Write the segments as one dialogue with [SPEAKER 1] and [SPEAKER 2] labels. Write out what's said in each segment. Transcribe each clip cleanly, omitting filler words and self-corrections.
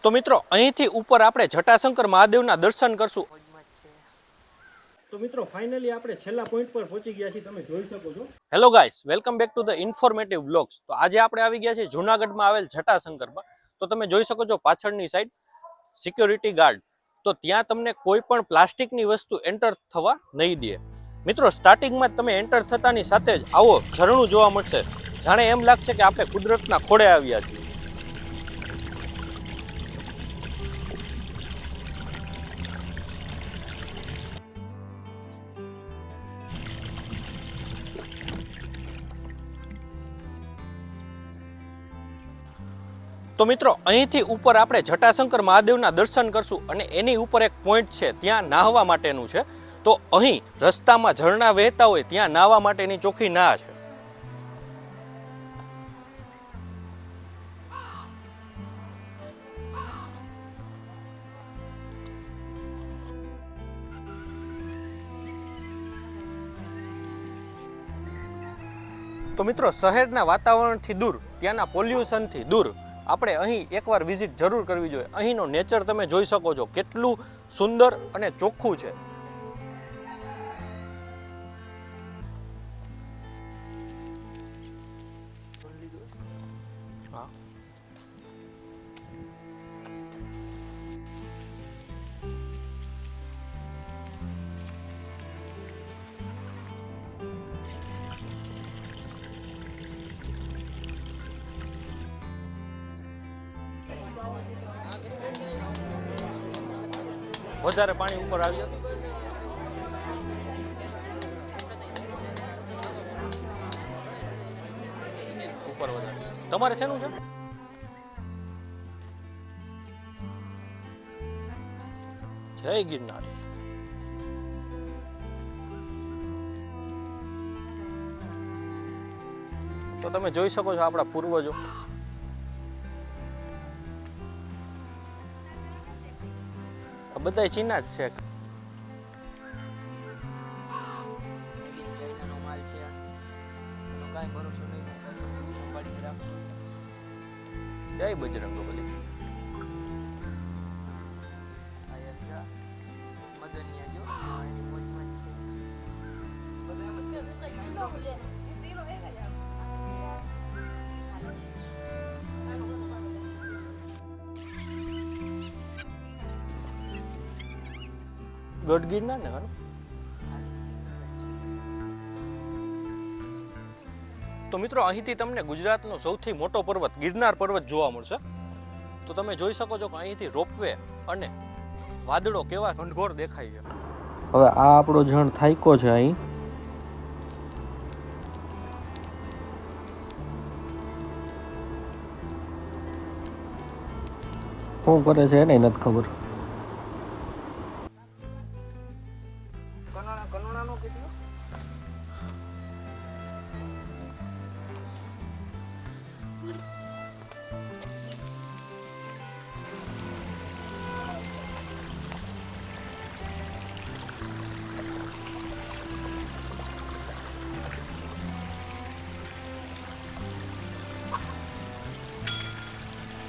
[SPEAKER 1] તો મિત્રો અહીંથી ઉપર આપણે જટાશંકર મહાદેવના દર્શન કરશું। તો મિત્રો ફાઇનલી આપણે છેલ્લા પોઈન્ટ પર પહોંચી ગયા છીએ, તમે જોઈ શકો છો। Hello guys, welcome back to the informative vlogs. તો આજે આપણે આવી ગયા છીએ જૂનાગઢમાં આવેલ જટાશંકરમાં। તો તમે જોઈ શકો છો પાછળની સાઈડ સિક્યોરિટી ગાર્ડ, તો ત્યાં તમને કોઈ પણ પ્લાસ્ટિકની વસ્તુ એન્ટર થવા નહીં દે। મિત્રો સ્ટાર્ટિંગમાં જ તમે એન્ટર થતાની સાથે જ આવો ઝરણું જોવા મળશે, જાણે એમ લાગશે કે આપણે કુદરતના ખોળે આવ્યા છીએ। તો મિત્રો અહીંથી ઉપર આપણે જટાશંકર મહાદેવના દર્શન કરશું અને એની ઉપર એક પોઈન્ટ છે, ત્યાં નાહવા માટેનું છે। તો અહીં રસ્તામાં ઝરણા વહેતા હોય ત્યાં નાહવા માટેની ચોખ્ખી ના છે। તો મિત્રો શહેરના વાતાવરણથી દૂર, ત્યાંના પોલ્યુશનથી દૂર આપણે અહીં એકવાર વિઝિટ જરૂર કરવી જોઈએ। અહીંનો નેચર તમે જોઈ શકો છો કેટલું સુંદર અને ચોખ્ખું છે। વધારે પાણી ઉપર આવ્યું ઉપર વધારે તમારે શેનું છે? જય ગિરનાર। તો તમે જોઈ શકો છો આપણા પૂર્વજો બધા ચીના જ છે। જય બજરંગબલી। ગઢ ગિરનાર ને ખરું? તો મિત્રો અહીંથી તમને ગુજરાતનો સૌથી મોટો પર્વત ગિરનાર પર્વત જોવા મળશે। તો તમે જોઈ શકો છો કે અહીંથી રોપવે અને વાદળો કેવા ઘનઘોર દેખાય છે। હવે આ આપણો જણ થાયકો છે, અહીં શું કરે છે એને નથી ખબર।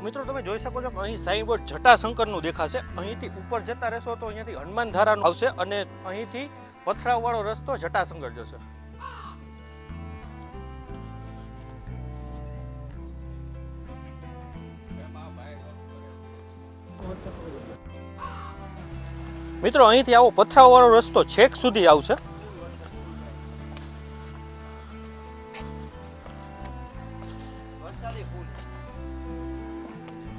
[SPEAKER 1] મિત્રો તમે જોઈ શકો છો કે અહીં સાઈનબોર્ડ જટાશંકરનું દેખાશે। અહીંથી ઉપર જતા રહેશો તો અહીંયાથી હનુમાન ધારાનું આવશે અને અહીંથી પથરાવવાળો રસ્તો જટાશંકર જશે। મિત્રો અહીંથી આવો પથરાવવાળો રસ્તો છેક સુધી આવશે।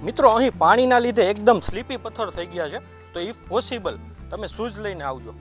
[SPEAKER 1] મિત્રો અહીં પાણીના લીધે એકદમ સ્લીપી પથ્થર થઈ ગયા છે, તો ઇફ પોસિબલ તમે શૂઝ લઈને આવજો।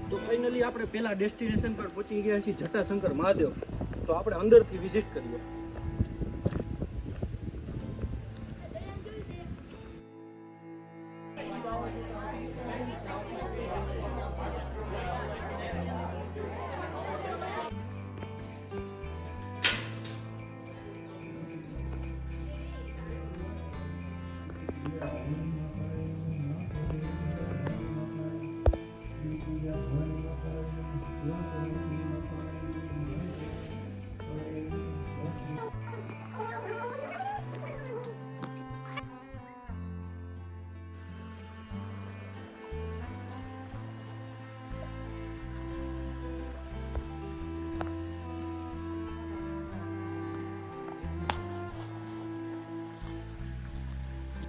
[SPEAKER 1] તો ફાઇનલી આપણે પહેલા ડેસ્ટિનેશન પર પહોંચી ગયા છીએ જટાશંકર મહાદેવ। તો આપણે અંદરથી વિઝિટ કરીએ.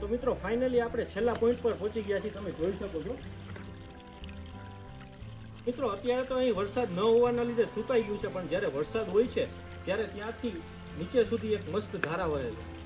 [SPEAKER 1] તો મિત્રો ફાઇનલી આપણે છેલ્લા પોઈન્ટ પર પહોંચી ગયા છીએ, તમે જોઈ શકો છો. મિત્રો અત્યારે તો અહીં વરસાદ ન હોવાના લીધે સુકાઈ ગયું છે, પણ જ્યારે વરસાદ હોય છે ત્યારે ત્યાંથી નીચે સુધી એક મસ્ત ધારા વહે છે.